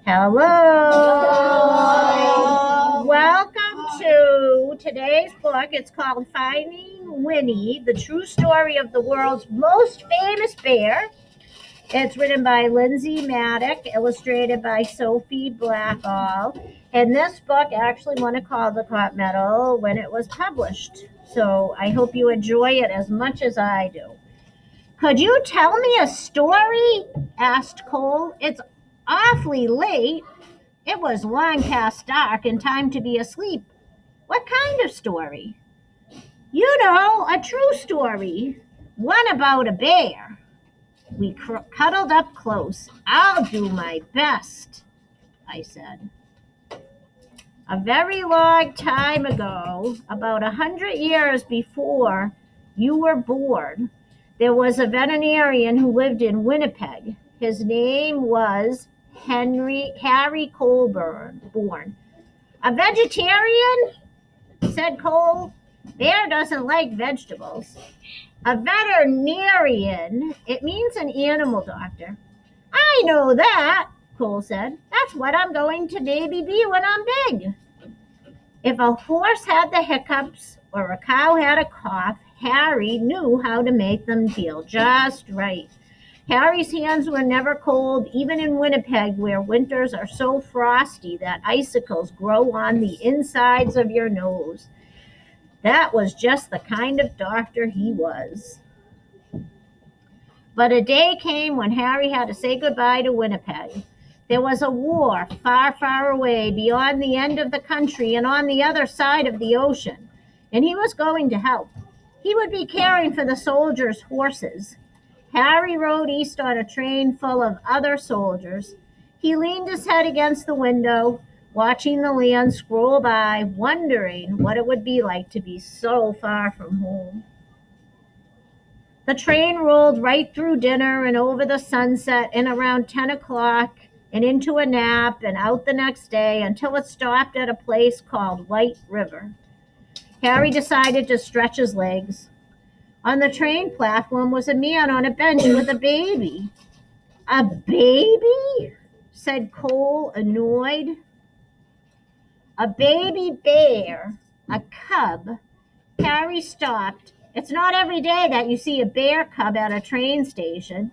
Hello. Welcome to today's book. It's called Finding Winnie, the true story of the world's most famous bear. It's written by Lindsay Maddock, illustrated by Sophie Blackall. And this book actually won a Caldecott Medal when it was published. So I hope you enjoy it as much as I do. Could you tell me a story? Asked Cole. It's awfully late. It was long past dark and time to be asleep. What kind of story? You know, a true story. One about a bear. We cuddled up close. I'll do my best, I said. A very long time ago, about 100 years before you were born, there was a veterinarian who lived in Winnipeg. His name was Harry Colborn. A vegetarian? Said Cole. Bear doesn't like vegetables. A veterinarian, it means an animal doctor. I know that, Cole said. That's what I'm going to maybe be when I'm big. If a horse had the hiccups or a cow had a cough, Harry knew how to make them feel just right. Harry's hands were never cold, even in Winnipeg, where winters are so frosty that icicles grow on the insides of your nose. That was just the kind of doctor he was. But a day came when Harry had to say goodbye to Winnipeg. There was a war far, far away beyond the end of the country and on the other side of the ocean, and he was going to help. He would be caring for the soldiers' horses. Harry rode east on a train full of other soldiers. He leaned his head against the window, watching the land scroll by, wondering what it would be like to be so far from home. The train rolled right through dinner and over the sunset and around 10 o'clock and into a nap and out the next day until it stopped at a place called White River. Harry decided to stretch his legs. On the train platform was a man on a bench with a baby. A baby? Said Cole, annoyed. A baby bear, a cub. Harry stopped. It's not every day that you see a bear cub at a train station.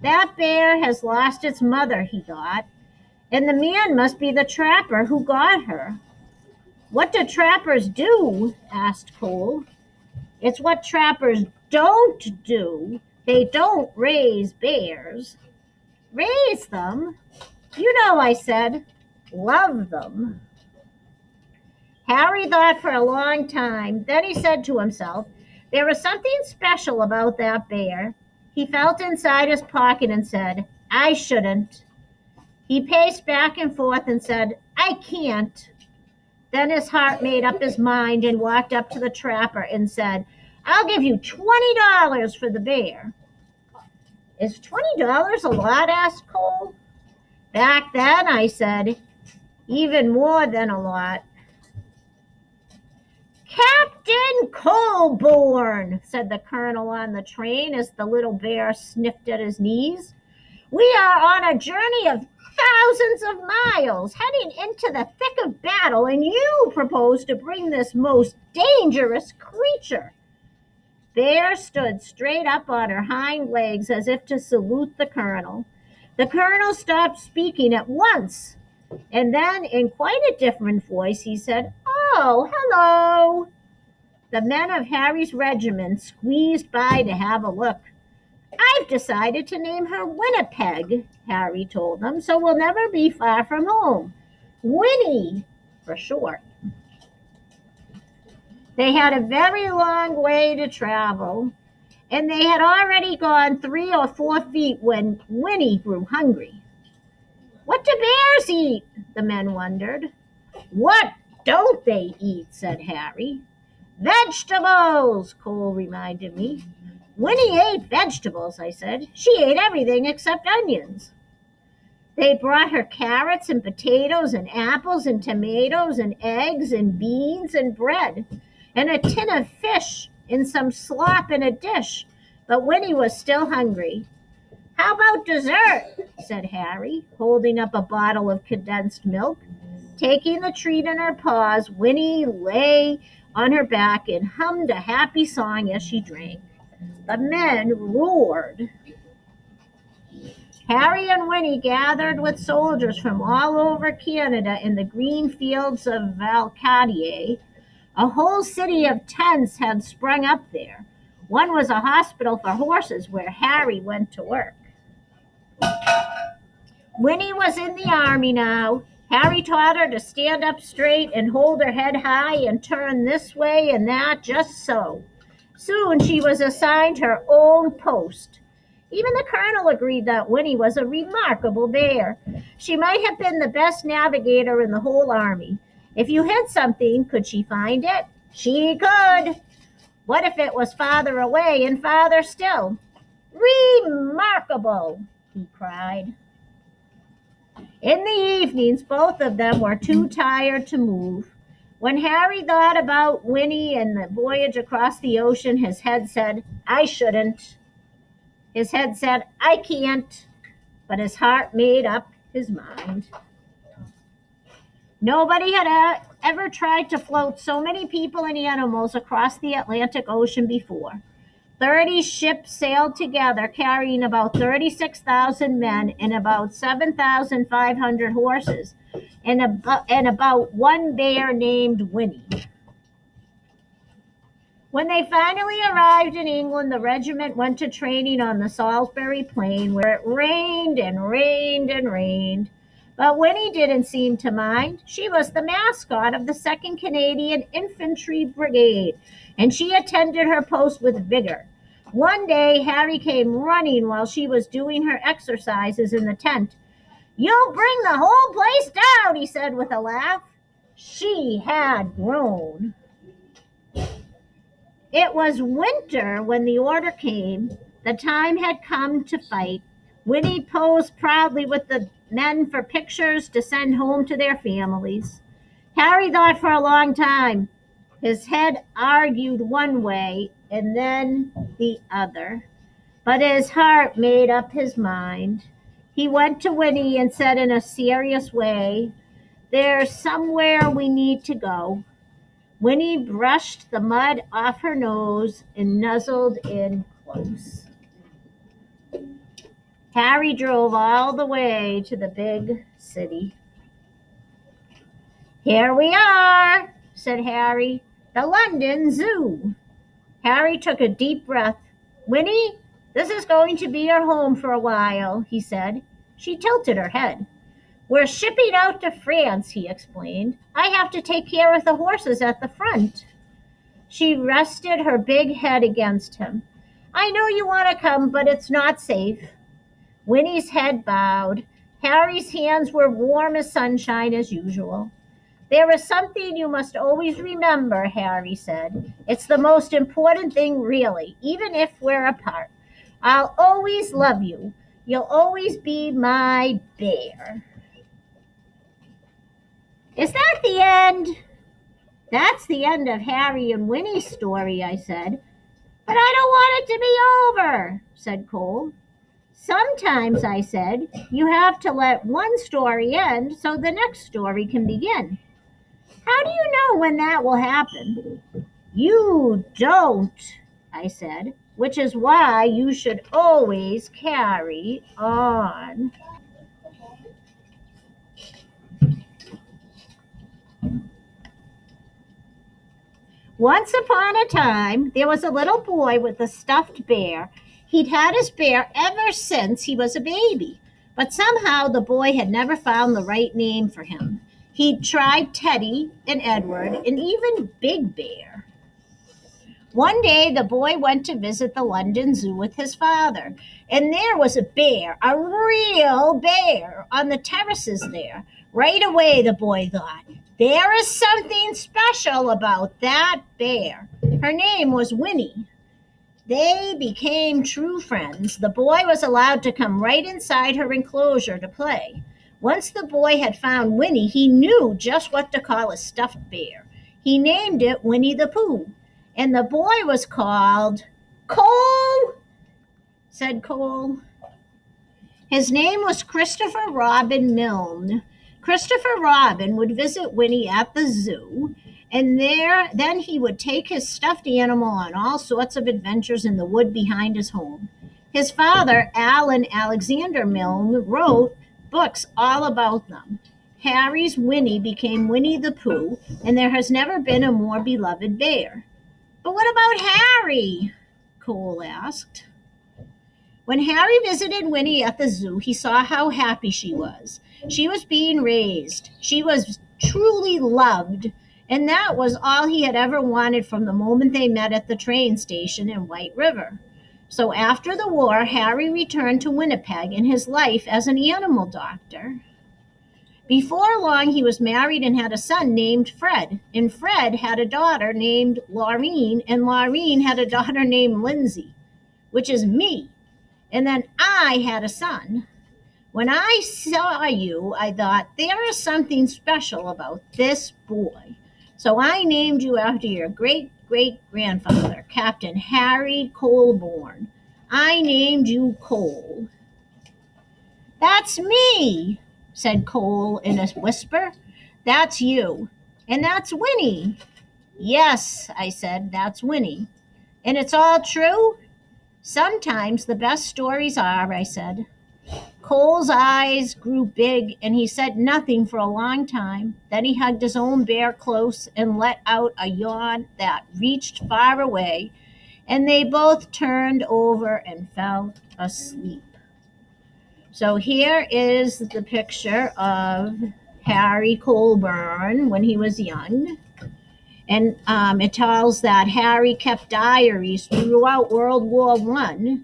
That bear has lost its mother, he thought, and the man must be the trapper who got her. What do trappers do? Asked Cole. It's what trappers don't do. They don't raise bears. Raise them? You know, I said, love them. Harry thought for a long time. Then he said to himself, there was something special about that bear. He felt inside his pocket and said, I shouldn't. He paced back and forth and said, I can't. Then his heart made up his mind and walked up to the trapper and said, I'll give you $20 for the bear. Is $20 a lot? Asked Cole. Back then, I said, even more than a lot. Captain Colborn, said the colonel on the train as the little bear sniffed at his knees. We are on a journey of thousands of miles, heading into the thick of battle, and you propose to bring this most dangerous creature. Bear stood straight up on her hind legs as if to salute the colonel. The colonel stopped speaking at once, and then in quite a different voice he said, Oh, hello. The men of Harry's regiment squeezed by to have a look. I've decided to name her Winnipeg, Harry told them, so we'll never be far from home. Winnie, for short. They had a very long way to travel, and they had already gone 3 or 4 feet when Winnie grew hungry. What do bears eat? The men wondered. What don't they eat? Said Harry. Vegetables, Cole reminded me. Winnie ate vegetables, I said. She ate everything except onions. They brought her carrots and potatoes and apples and tomatoes and eggs and beans and bread and a tin of fish and some slop in a dish, but Winnie was still hungry. How about dessert? Said Harry, holding up a bottle of condensed milk. Taking the treat in her paws, Winnie lay on her back and hummed a happy song as she drank. The men roared. Harry and Winnie gathered with soldiers from all over Canada in the green fields of Valcartier. A whole city of tents had sprung up there. One was a hospital for horses where Harry went to work. Winnie was in the army now. Harry taught her to stand up straight and hold her head high and turn this way and that, just so. Soon she was assigned her own post. Even the colonel agreed that Winnie was a remarkable bear. She might have been the best navigator in the whole army. If you hid something, could she find it? She could. What if it was farther away and farther still? Remarkable, he cried. In the evenings, both of them were too tired to move. When Harry thought about Winnie and the voyage across the ocean, his head said, I shouldn't. His head said, I can't. But his heart made up his mind. Nobody had ever tried to float so many people and animals across the Atlantic Ocean before. 30 ships sailed together, carrying about 36,000 men and about 7,500 horses, and about one bear named Winnie. When they finally arrived in England, the regiment went to training on the Salisbury Plain, where it rained and rained and rained. But Winnie didn't seem to mind. She was the mascot of the 2nd Canadian Infantry Brigade, and she attended her post with vigor. One day, Harry came running while she was doing her exercises in the tent. You'll bring the whole place down, he said with a laugh. She had grown. It was winter when the order came. The time had come to fight. Winnie posed proudly with the men for pictures to send home to their families. Harry thought for a long time. His head argued one way and then the other, but his heart made up his mind. He went to Winnie and said in a serious way, There's somewhere we need to go. Winnie brushed the mud off her nose and nuzzled in close. Harry drove all the way to the big city. Here we are, said Harry, the London Zoo. Harry took a deep breath. Winnie, this is going to be your home for a while, he said. She tilted her head. We're shipping out to France, he explained. I have to take care of the horses at the front. She rested her big head against him. I know you want to come, but it's not safe. Winnie's head bowed. Harry's hands were warm as sunshine as usual. There is something you must always remember, Harry said. It's the most important thing, really, even if we're apart. I'll always love you. You'll always be my bear. Is that the end? That's the end of Harry and Winnie's story, I said. But I don't want it to be over, said Cole. Sometimes, I said, you have to let one story end so the next story can begin. How do you know when that will happen? You don't, I said, which is why you should always carry on. Once upon a time, there was a little boy with a stuffed bear. He'd had his bear ever since he was a baby, but somehow the boy had never found the right name for him. He'd tried Teddy and Edward and even Big Bear. One day, the boy went to visit the London Zoo with his father, and there was a bear, a real bear, on the terraces there. Right away, the boy thought, there is something special about that bear. Her name was Winnie. They became true friends. The boy was allowed to come right inside her enclosure to play. Once the boy had found Winnie, he knew just what to call a stuffed bear. He named it Winnie the Pooh, and the boy was called Cole, said Cole. His name was Christopher Robin Milne. Christopher Robin would visit Winnie at the zoo, and then he would take his stuffed animal on all sorts of adventures in the wood behind his home. His father, Alan Alexander Milne, wrote books all about them. Harry's Winnie became Winnie the Pooh, and there has never been a more beloved bear. But what about Harry? Cole asked. When Harry visited Winnie at the zoo, he saw how happy she was. She was being raised. She was truly loved, and that was all he had ever wanted from the moment they met at the train station in White River. So after the war, Harry returned to Winnipeg in his life as an animal doctor. Before long, he was married and had a son named Fred. And Fred had a daughter named Laureen, and Laureen had a daughter named Lindsay, which is me. And then I had a son. When I saw you, I thought, there is something special about this boy. So I named you after your great-great-grandfather, Captain Harry Colborne. I named you Cole. That's me, said Cole in a whisper. That's you. And that's Winnie. Yes, I said, that's Winnie. And it's all true? Sometimes the best stories are, I said. Cole's eyes grew big, and he said nothing for a long time. Then he hugged his own bear close and let out a yawn that reached far away, and they both turned over and fell asleep. So here is the picture of Harry Colborne when he was young. And it tells that Harry kept diaries throughout World War I.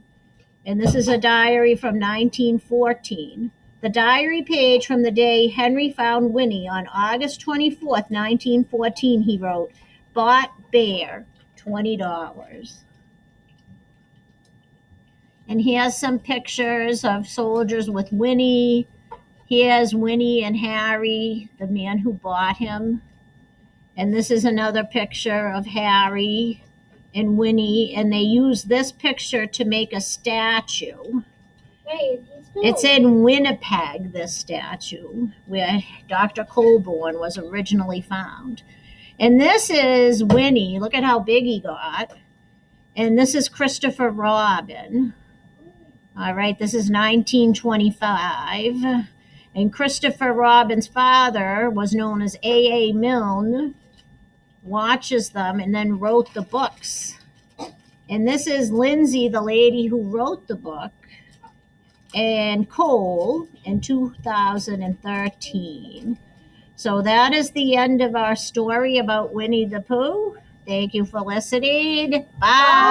And this is a diary from 1914. The diary page from the day Henry found Winnie on August 24th, 1914, he wrote, bought bear, $20. And here's some pictures of soldiers with Winnie. Here's Winnie and Harry, the man who bought him. And this is another picture of Harry and Winnie, and they use this picture to make a statue. It's in Winnipeg, this statue, where Dr. Colborne was originally found. And this is Winnie. Look at how big he got. And this is Christopher Robin. All right, this is 1925. And Christopher Robin's father was known as A.A. Milne, watches them, and then wrote the books. And this is Lindsay, the lady who wrote the book, and Cole in 2013. So that is the end of our story about Winnie the Pooh. Thank you for listening. Bye.